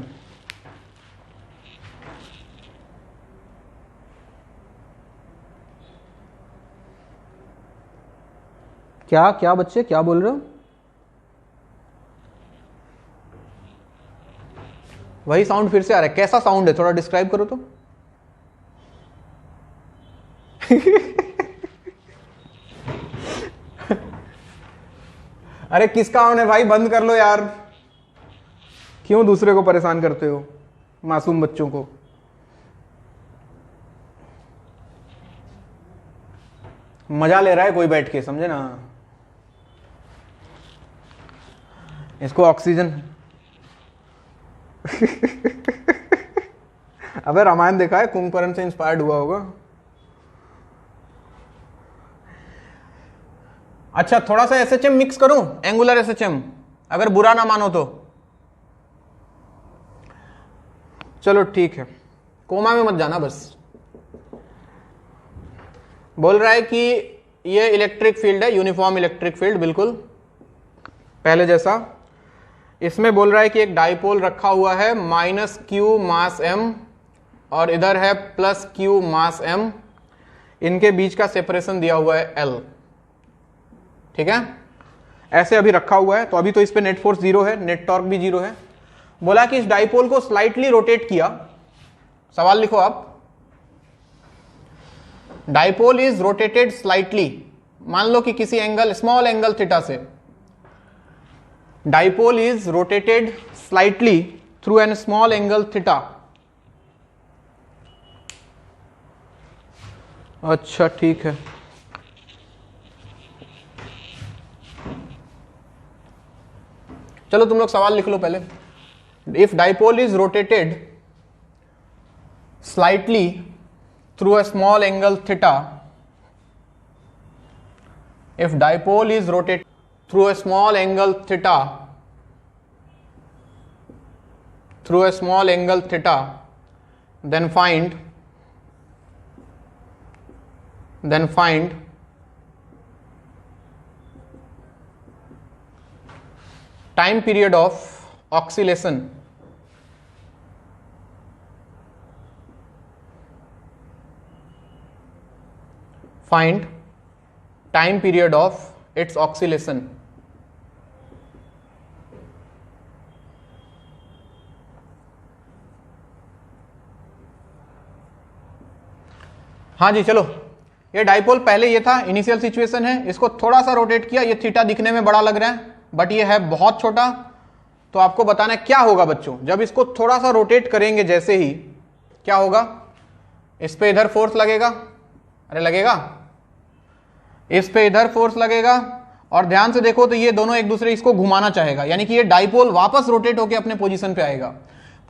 क्या क्या बच्चे क्या बोल रहे हो? वही साउंड फिर से आ रहा है, कैसा साउंड है? थोड़ा डिस्क्राइब करो तो। अरे किसका ऑन है भाई? बंद कर लो यार, क्यों दूसरे को परेशान करते हो, मासूम बच्चों को। मजा ले रहा है कोई बैठ के, समझे ना। इसको ऑक्सीजन अबे रामायण देखा है? कुंभकर्ण से इंस्पायर्ड हुआ होगा। अच्छा, थोड़ा सा SHM मिक्स करूं, एंगुलर SHM, अगर बुरा ना मानो तो। चलो ठीक है, कोमा में मत जाना बस। बोल रहा है कि ये इलेक्ट्रिक फील्ड है, यूनिफॉर्म इलेक्ट्रिक फील्ड, बिल्कुल पहले जैसा। इसमें बोल रहा है कि एक डाइपोल रखा हुआ है -q मास m और इधर है +q मास m, इनके बीच का सेपरेशन दिया हुआ है L। ठीक है, ऐसे अभी रखा हुआ है, तो अभी तो इस पे नेट फोर्स 0 है, नेट टॉर्क भी 0 है। बोला कि इस डाइपोल को स्लाइटली रोटेट किया। सवाल लिखो आप, डाइपोल इज रोटेटेड स्लाइटली। मान लो कि किसी एंगल, स्मॉल एंगल थीटा से, dipole is rotated slightly through an small angle theta. अच्छा ठीक है, चलो तुम लोग सवाल लिख लो पहले। If dipole is rotated slightly through a small angle theta, if dipole is rotated through a small angle theta, then find time period of oscillation. Find time period of its oscillation. हाँ जी चलो, ये dipole पहले ये था, initial situation है, इसको थोड़ा सा रोटेट किया, ये थीटा दिखने में बड़ा लग रहा है बट ये है बहुत छोटा। तो आपको बताना है क्या होगा बच्चों, जब इसको थोड़ा सा रोटेट करेंगे जैसे ही, क्या होगा? इस पे इधर फोर्स लगेगा, अरे लगेगा, इस पे इधर फोर्स लगेगा, और ध्यान से देखो तो ये दोनों एक दूसरे इसको घुमाना चाहेगा, यानी कि ये डाइपोल वापस रोटेट होकर अपने पोजीशन पे आएगा।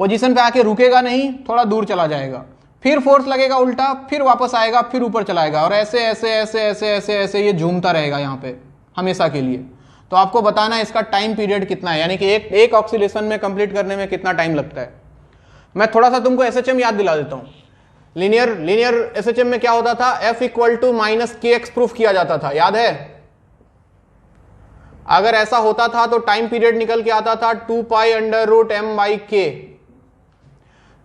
पोजीशन पे आके रुकेगा नहीं, थोड़ा दूर चला जाएगा, फिर फोर्स लगेगा उल्टा, फिर वापस आएगा, फिर ऊपर चलाएगा, और ऐसे ऐसे ऐसे ऐसे ऐसे ऐसे ये झूमता रहेगा यहाँ पे हमेशा के लिए। तो आपको बताना है इसका टाइम पीरियड कितना है, यानी कि एक ऑक्सीलेशन में कंप्लीट करने में कितना टाइम लगता है। मैं थोड़ा सा तुमको SHM याद दिला देता हूँ। लीनियर SHM में क्या होता था? F = -kx प्रूफ किया जाता था, याद है? अगर ऐसा होता था तो टाइम पीरियड निकल के आता था 2π√m/k।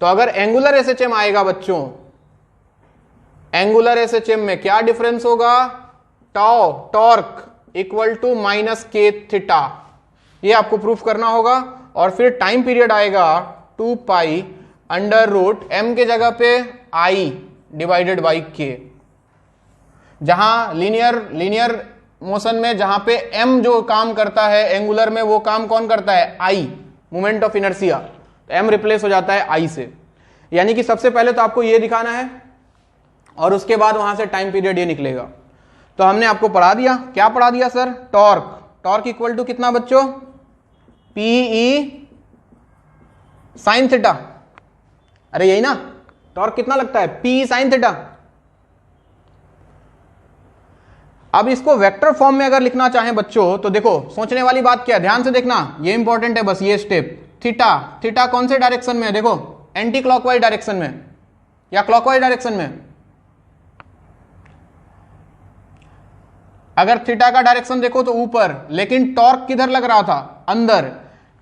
तो अगर एंगुलर SHM आएगा बच्चों, एंगुलर SHM में क्या डिफरेंस होगा? टॉर्क = -k थीटा, ये आपको प्रूफ करना होगा। और फिर टाइम पीरियड आएगा 2π√m के जगह पे i/k। जहां लीनियर मोशन में जहां पे m जो काम करता है एंगुलर में, वो काम कौन करता है? I, moment of inertia. तो m रिप्लेस हो जाता है I से। यानी कि सबसे पहले तो आपको ये दिखाना है और उसके बाद वहां से टाइम पीरियड ये निकलेगा। तो हमने आपको पढ़ा दिया, क्या पढ़ा दिया सर? टॉर्क इक्वल टू कितना बच्चों? PE sine theta. अरे यही ना, टॉर्क कितना लगता है? PE sine theta. अब इसको वेक्टर फॉर्म में अगर लिखना चाहें बच्चों तो देखो, सोचने वाली बात क्या है, ध्यान से देखना, ये इंपॉर्टेंट है बस ये स्टेप। थीटा कौन से डायरेक्शन में है? देखो एंटी क्लॉकवाइज डायरेक्शन में या क्लॉकवाइज डायरेक्शन में। अगर थीटा का डायरेक्शन देखो तो ऊपर, लेकिन टॉर्क किधर लग रहा था? अंदर।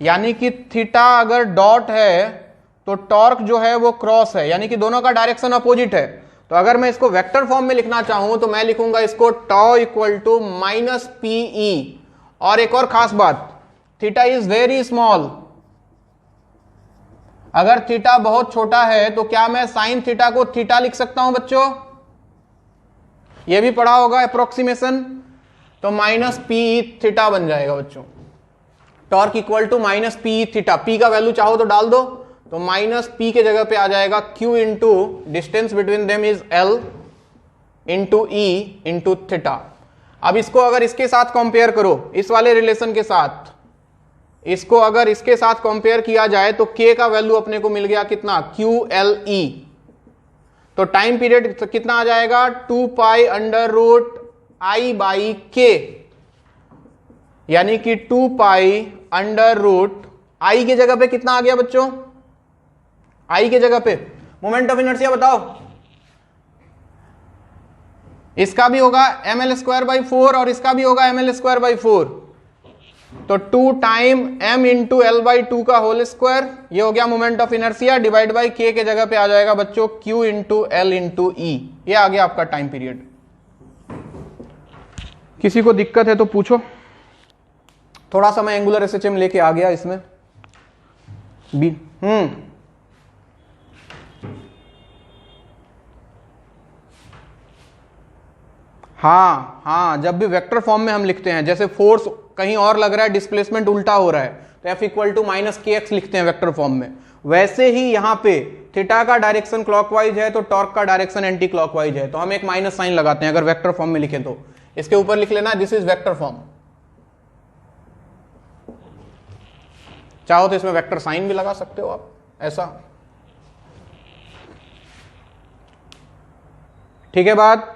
यानी कि थीटा अगर डॉट है तो टॉर्क जो है वो क्रॉस है, यानी कि दोनों का डायरेक्शन अपोजिट है। तो अगर मैं इसको वेक्टर फॉर्म में लिखना चाहूं तो मैं लिखूंगा इसको टॉ इक्वल टू माइनस PE। और एक और खास बात, थीटा इज वेरी स्मॉल। अगर थीटा बहुत छोटा है तो क्या मैं साइन थीटा को थीटा लिख सकता हूं बच्चों? यह भी पढ़ा होगा अप्रोक्सीमेशन। तो माइनस PE थीटा बन जाएगा बच्चों। Torque equal to minus PE theta. P का वैल्यू चाहो तो डाल दो, तो माइनस P के जगह पे आ जाएगा Q into distance between them is L into E into theta. अब इसको अगर इसके साथ कंपेयर करो, इस वाले रिलेशन के साथ, इसको अगर इसके साथ कंपेयर किया जाए तो K का वैल्यू अपने को मिल गया कितना? QLE। तो टाइम पीरियड कितना आ जाएगा? 2 pi under root I by K, यानी कि 2 पाई अंडर रूट I की जगह पे कितना आ गया बच्चों? I के जगह पे मोमेंट ऑफ इनर्शिया बताओ। इसका भी होगा ml स्क्वायर बाई 4 और इसका भी होगा ml स्क्वायर बाई 4। तो 2 time m into L by 2 का होल स्क्वायर, ये हो गया moment of inertia, divide by K के जगह पे आ जाएगा बच्चों Q into L into E। ये आ गया आपका टाइम पीरियड। किसी को दिक्कत है तो पूछो। थोड़ा सा मैं एंगुलर SHM लेके आ गया इसमें बी। हाँ, जब भी वेक्टर फॉर्म में हम लिखते हैं, जैसे फोर्स कहीं और लग रहा है, डिस्प्लेसमेंट उल्टा हो रहा है, तो F equal to minus KX लिखते हैं वेक्टर फॉर्म में। वैसे ही यहां पे थीटा का डायरेक्शन क्लॉकवाइज है तो टॉर्क का डायरेक्शन एंटी क्लॉकवाइज है, तो हम एक माइनस साइन लगाते हैं अगर वेक्टर फॉर्म में लिखे तो। इसके ऊपर लिख लेना दिस इज वेक्टर फॉर्म। चाहो तो इसमें वेक्टर साइन भी लगा सकते हो आप, ऐसा। ठीक है बात?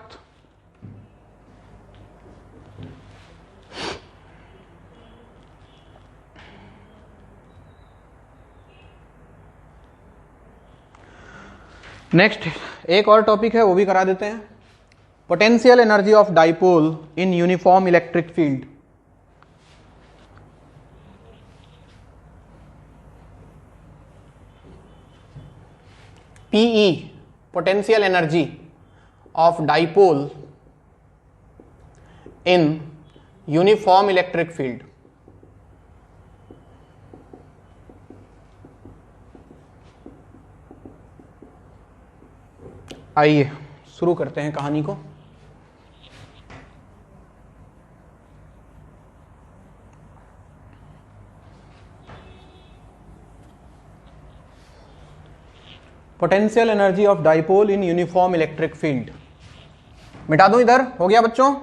नेक्स्ट एक और टॉपिक है, वो भी करा देते हैं। Potential energy of dipole in uniform electric field. PE potential energy of dipole in uniform electric field. आइए शुरू करते हैं कहानी को। Potential energy of dipole in uniform electric field. मिटा दूं इधर, हो गया बच्चों?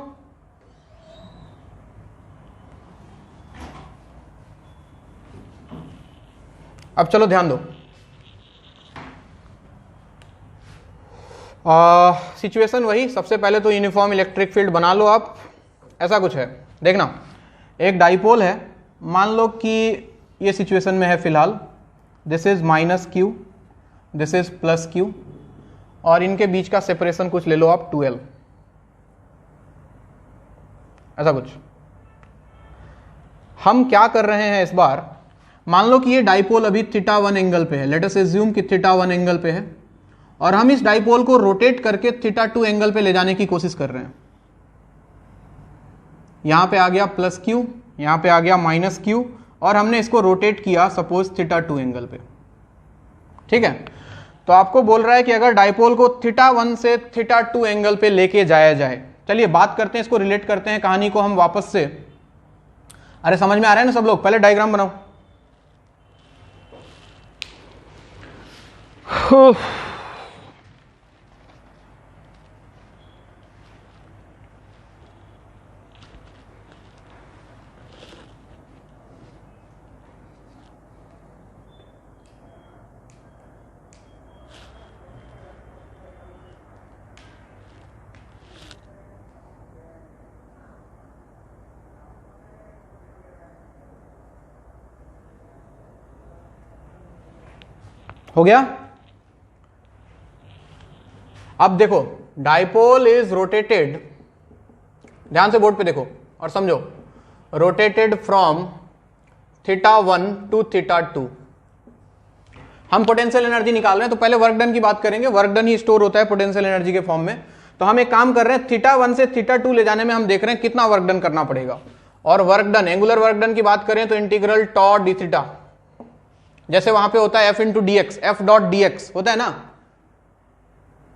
अब चलो ध्यान दो। सिचुएशन वही, सबसे पहले तो यूनिफॉर्म इलेक्ट्रिक फील्ड बना लो आप। ऐसा कुछ है, देखना, एक डाइपोल है, मान लो कि ये सिचुएशन में है फिलहाल, this is minus Q, this is plus Q, और इनके बीच का सेपरेशन कुछ ले लो आप 2L, ऐसा कुछ। हम क्या कर रहे हैं इस बार, मान लो कि ये डाइपोल अभी θ1 एंगल पे है, लेट अस अज्यूम कि θ1 एंगल पे है, और हम इस डाइपोल को रोटेट करके θ2 एंगल पे ले जाने की कोशिश कर रहे हैं। यहां पे आ गया प्लस Q, यहां पे आ गया माइनस Q, और हमने इसको रोटेट किया सपोज θ2 एंगल पे। ठीक है, तो आपको बोल रहा है कि अगर डाइपोल को θ1 से θ2 एंगल पे लेके जाया जाए चलिए बात करते हैं, इसको रिलेट करते हैं कहानी को हम वापस से। अरे समझ में आ रहा है ना सब लोग? पहले डायग्राम बनाओ। हो गया? अब देखो, डाइपोल इज रोटेटेड, ध्यान से बोर्ड पे देखो और समझो, रोटेटेड फ्रॉम θ1 टू θ2। हम पोटेंशियल एनर्जी निकाल रहे हैं, तो पहले वर्क डन की बात करेंगे। वर्क डन ही स्टोर होता है पोटेंशियल एनर्जी के फॉर्म में। तो हम एक काम कर रहे हैं, θ1 से θ2 ले जाने में हम देख रहे हैं कितना वर्क डन करना पड़ेगा। और work done, angular work done की बात करें तो इंटीग्रल टॉ डी थीटा, जैसे वहां पे होता है f into D x, F dot D x होता है ना,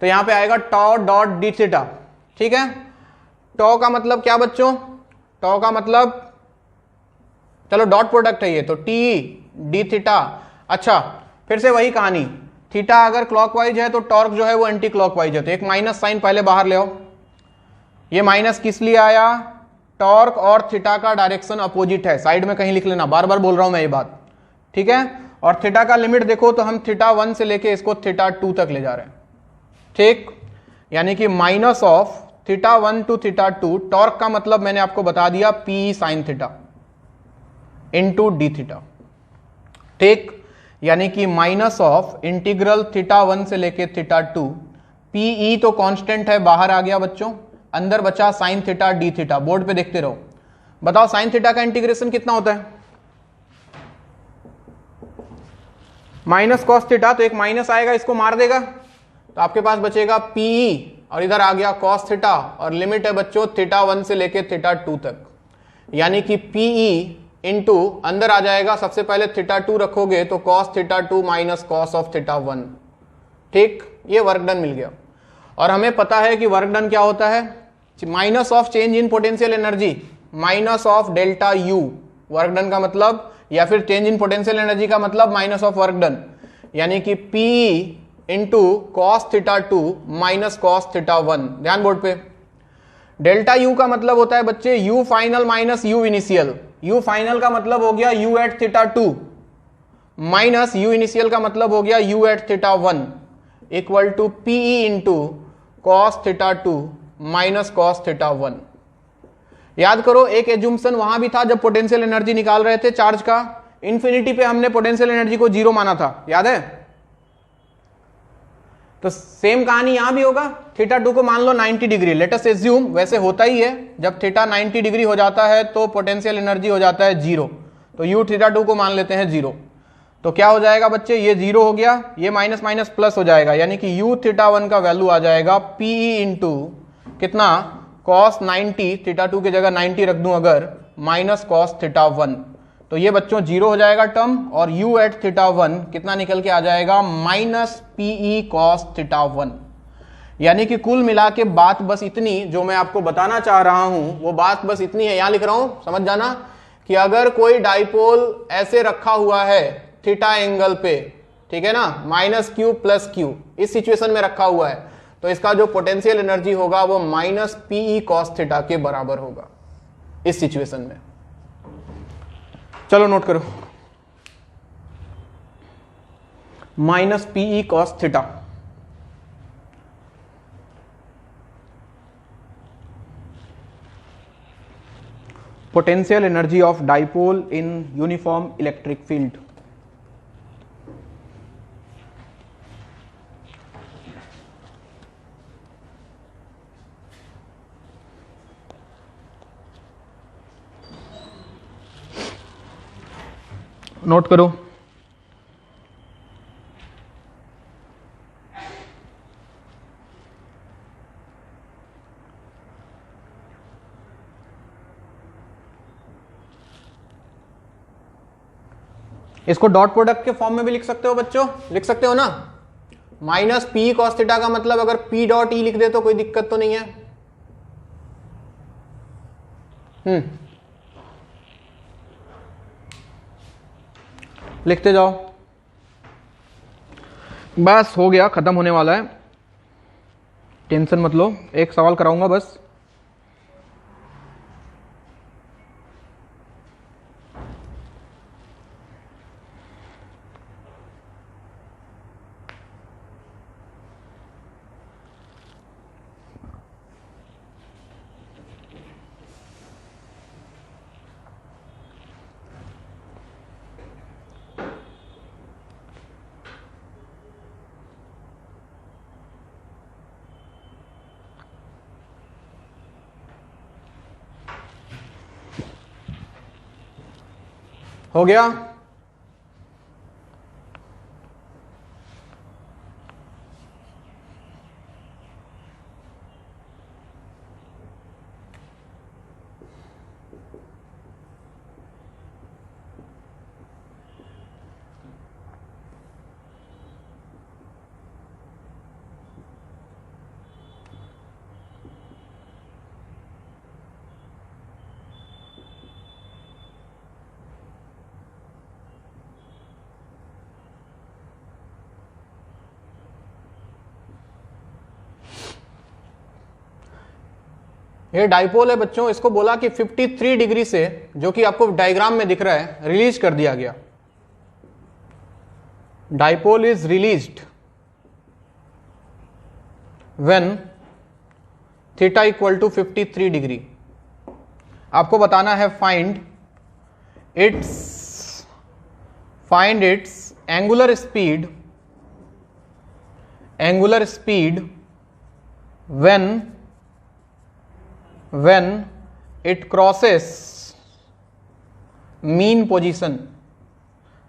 तो यहां पे आएगा टॉ डॉट डी थीटा। ठीक है, टॉ का मतलब क्या बच्चों? टॉ का मतलब, चलो डॉट प्रोडक्ट है ये, तो टी डी थीटा। अच्छा, फिर से वही कहानी, थीटा अगर क्लॉकवाइज है तो टॉर्क जो है वो एंटी क्लॉकवाइज है, तो एक माइनस साइन पहले बाहर ले आओ। ये माइनस किस लिए आया? टॉर्क और थीटा का डायरेक्शन अपोजिट है, साइड में कहीं लिख लेना, बार बार बोल रहा हूं मैं ये बात। ठीक है, और थीटा का लिमिट देखो तो हम θ1 से लेके इसको θ2 तक ले जा रहे हैं। ठीक, यानी कि माइनस ऑफ θ1 टू θ2, टॉर्क का मतलब मैंने आपको बता दिया P sin theta into D theta. ठीक, यानी कि माइनस ऑफ इंटीग्रल θ1 से लेके θ2, PE तो कांस्टेंट है, बाहर आ गया बच्चों, अंदर बचा sin theta D theta. Board पे देखते रहो, बताओ sin थीटा का इंटीग्रेशन कितना होता है? माइनस कॉस थीटा, तो एक माइनस आएगा, इसको मार देगा, तो आपके पास बचेगा PE, और इधर आ गया कॉस थीटा, और लिमिट है बच्चों θ1 से लेके θ2 तक, यानी कि PE इंटू अंदर आ जाएगा, सबसे पहले θ2 रखोगे तो कॉस θ2 माइनस कॉस ऑफ θ1। ठीक, ये वर्क डन मिल गया। और हमें पता है कि वर्क डन क्या होता है? Minus of change in potential energy minus of delta U, work done का मतलब, या फिर चेंज इन पोटेंशियल एनर्जी का मतलब माइनस ऑफ वर्क डन, यानी कि P into cos θ2 minus cos θ1। ध्यान बोर्ड पे, डेल्टा यू का मतलब होता है बच्चे u final minus u initial. U final का मतलब हो गया u at θ2 minus u initial का मतलब हो गया u at θ1 equal to PE into cos θ2 minus cos θ1। याद करो, एक एज्यूम्पशन वहां भी था जब पोटेंशियल एनर्जी निकाल रहे थे चार्ज का, इंफिनिटी पे हमने पोटेंशियल एनर्जी को जीरो माना था, याद है? तो सेम कहानी यहां भी होगा। θ2 को मान लो 90 डिग्री, लेट अस एज्यूम, वैसे होता ही है, जब थीटा 90 डिग्री हो जाता है तो पोटेंशियल एनर्जी हो जाता है जीरो, तो यू θ2 को मान लेते हैं जीरो। तो क्या हो जाएगा बच्चे? ये जीरो हो गया, ये माइनस माइनस प्लस हो जाएगा, यानी कि यू θ1 का वैल्यू आ जाएगा PE इंटू कितना? कॉस 90, θ2 की जगह 90 रख दूं अगर, माइनस कॉस θ1, तो ये बच्चों जीरो हो जाएगा टर्म, और u एट θ1 कितना निकल के आ जाएगा? Minus PE cos θ1। यानी कि कुल मिला के बात बस इतनी, जो मैं आपको बताना चाह रहा हूं वो बात बस इतनी है, यहां लिख रहा हूं, समझ जाना, कि अगर कोई डाइपोल ऐसे रखा हुआ है थीटा एंगल पे, ठीक है ना, माइनस क्यू प्लस क्यू, इस सिचुएशन में रखा हुआ है, तो इसका जो पोटेंशियल एनर्जी होगा वो माइनस PE कॉस थीटा के बराबर होगा इस सिचुएशन में। चलो नोट करो, minus PE cos theta, potential energy of dipole in uniform electric field. Note करो, इसको डॉट प्रोडक्ट के फॉर्म में भी लिख सकते हो बच्चों, लिख सकते हो ना, माइनस PE कॉस थीटा का मतलब अगर P डॉट E लिख दे तो कोई दिक्कत तो नहीं है, लिखते जाओ, बस हो गया, खत्म होने वाला है, टेंशन मत लो, एक सवाल कराऊंगा बस। हो गया? ये डाइपोल है बच्चों, इसको बोला कि 53 डिग्री से, जो कि आपको डायग्राम में दिख रहा है, रिलीज कर दिया गया। Dipole is released when theta equal to 53 degree. आपको बताना है find its angular speed when it crosses mean position.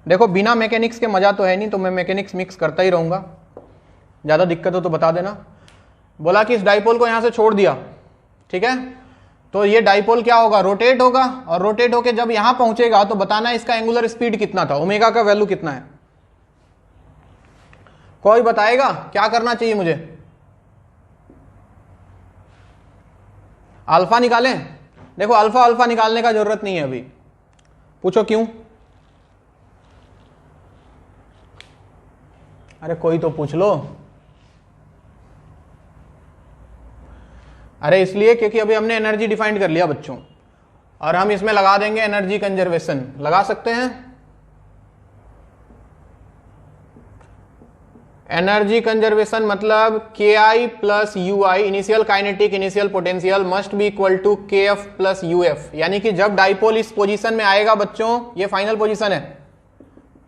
देखो बिना मैकेनिक्स के मजा तो है नहीं, तो मैं मैकेनिक्स मिक्स करता ही रहूंगा, ज्यादा दिक्कत हो तो बता देना। बोला कि इस डाइपोल को यहां से छोड़ दिया, ठीक है, तो ये डाइपोल क्या होगा, रोटेट होगा, और रोटेट होके जब यहां पहुंचेगा तो बताना है इसका एंगुलर स्पीड कितना था, ओमेगा का वैल्यू कितना है। कोई बताएगा क्या करना चाहिए मुझे? अल्फा निकालें? देखो अल्फा निकालने का जरूरत नहीं है अभी, पूछो क्यों? अरे कोई तो पूछ लो। अरे इसलिए क्योंकि अभी हमने एनर्जी डिफाइंड कर लिया बच्चों, और हम इसमें लगा देंगे एनर्जी कंजर्वेशन। लगा सकते हैं एनर्जी कंजर्वेशन, मतलब KI plus UI, initial kinetic initial potential must be equal to KF plus UF। यानी कि जब डाइपोल इस पोजीशन में आएगा बच्चों, ये फाइनल पोजीशन है,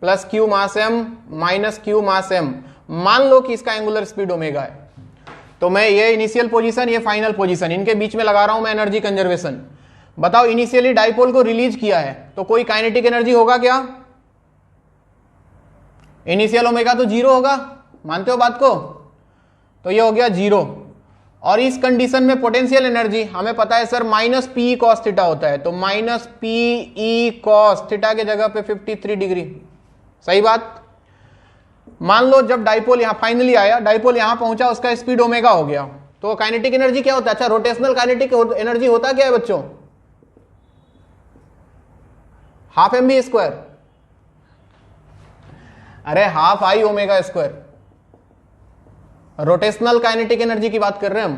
प्लस Q मास M माइनस Q मास M, मान लो कि इसका एंगुलर स्पीड ओमेगा है, तो मैं ये इनिशियल पोजीशन, ये फाइनल पोजीशन, इनके बीच में लगा रहा हूं मैं एनर्जी कंजर्वेशन। बताओ इनिशियली डाइपोल को रिलीज किया है तो कोई काइनेटिक एनर्जी होगा क्या? इनिशियल ओमेगा तो 0 होगा, मानते हो बात को? तो ये हो गया 0। और इस कंडीशन में पोटेंशियल एनर्जी हमें पता है sir minus P cos theta होता है, तो माइनस पी कॉस थीटा के जगह पे 53 डिग्री। सही बात। मान लो जब डाइपोल यहां फाइनली आया, डाइपोल यहां पहुंचा, उसका स्पीड ओमेगा हो गया, तो काइनेटिक एनर्जी क्या होता है? अच्छा, रोटेशनल काइनेटिक एनर्जी होता क्या है बच्चों? Half mv²। अरे half I omega square. Rotational kinetic energy की बात कर रहे हैं हम,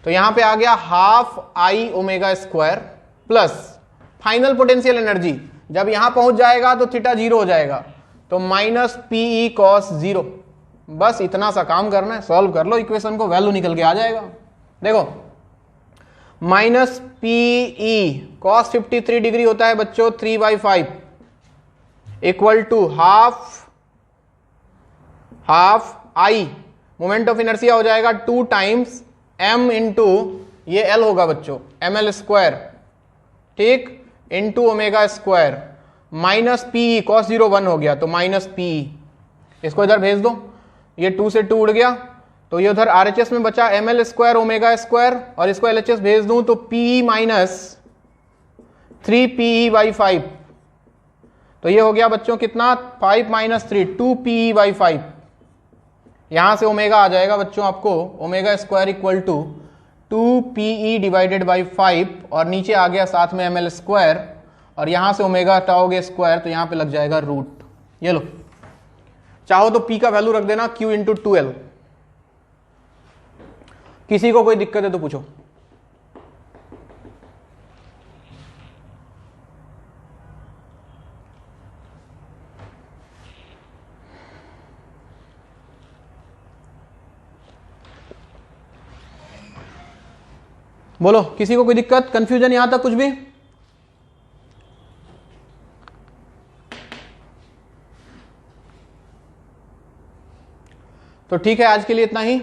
तो यहां पे आ गया half I omega square plus final potential energy, जब यहां पहुंच जाएगा तो थीटा 0 हो जाएगा, तो माइनस पीई कॉस 0। बस इतना सा काम करना है, सॉल्व कर लो इक्वेशन को, वैल्यू निकल के आ जाएगा। देखो माइनस पीई कॉस 53 डिग्री होता है बच्चों 3/5 equal to half I, moment of inertia हो जाएगा 2 टाइम्स m इंटू ये l होगा बच्चों ml², ठीक, into omega square, minus P cos 0 1 हो गया, तो माइनस पी, इसको इधर भेज दो, ये 2 से 2 उड़ गया, तो ये उधर RHS में बचा ml² ओमेगा स्क्वायर, और इसको LHS भेज दूं तो p माइनस 3pe/5, तो ये हो गया बच्चों कितना, 5 माइनस 3 2pe/5। यहां से ओमेगा आ जाएगा बच्चों आपको omega square equal to 2pe divided by 5 और नीचे आ गया साथ में ml स्क्वायर और यहां से ओमेगा हटाओगे स्क्वायर तो यहां पे लग जाएगा रूट। ये लो, चाहो तो p का वैल्यू रख देना q इंटू 2l। किसी को कोई दिक्कत है तो पूछो। बोलो, किसी को कोई दिक्कत, कंफ्यूजन यहां तक कुछ भी? तो ठीक है, आज के लिए इतना ही।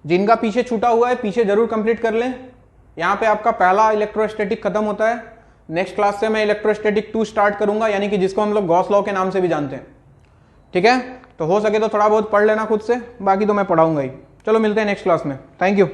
जिनका पीछे छूटा हुआ है पीछे जरूर कंप्लीट कर लें। यहां पे आपका पहला इलेक्ट्रोस्टैटिक खत्म होता है। नेक्स्ट क्लास से मैं इलेक्ट्रोस्टैटिक 2 स्टार्ट करूंगा, यानी कि जिसको हम लोग गॉस लॉ के नाम से भी जानते हैं। ठीक है, तो हो सके तो थोड़ा बहुत पढ़ लेना खुद से, बाकी तो मैं पढ़ाऊंगा ही। चलो मिलते हैं नेक्स्ट क्लास में। Thank you.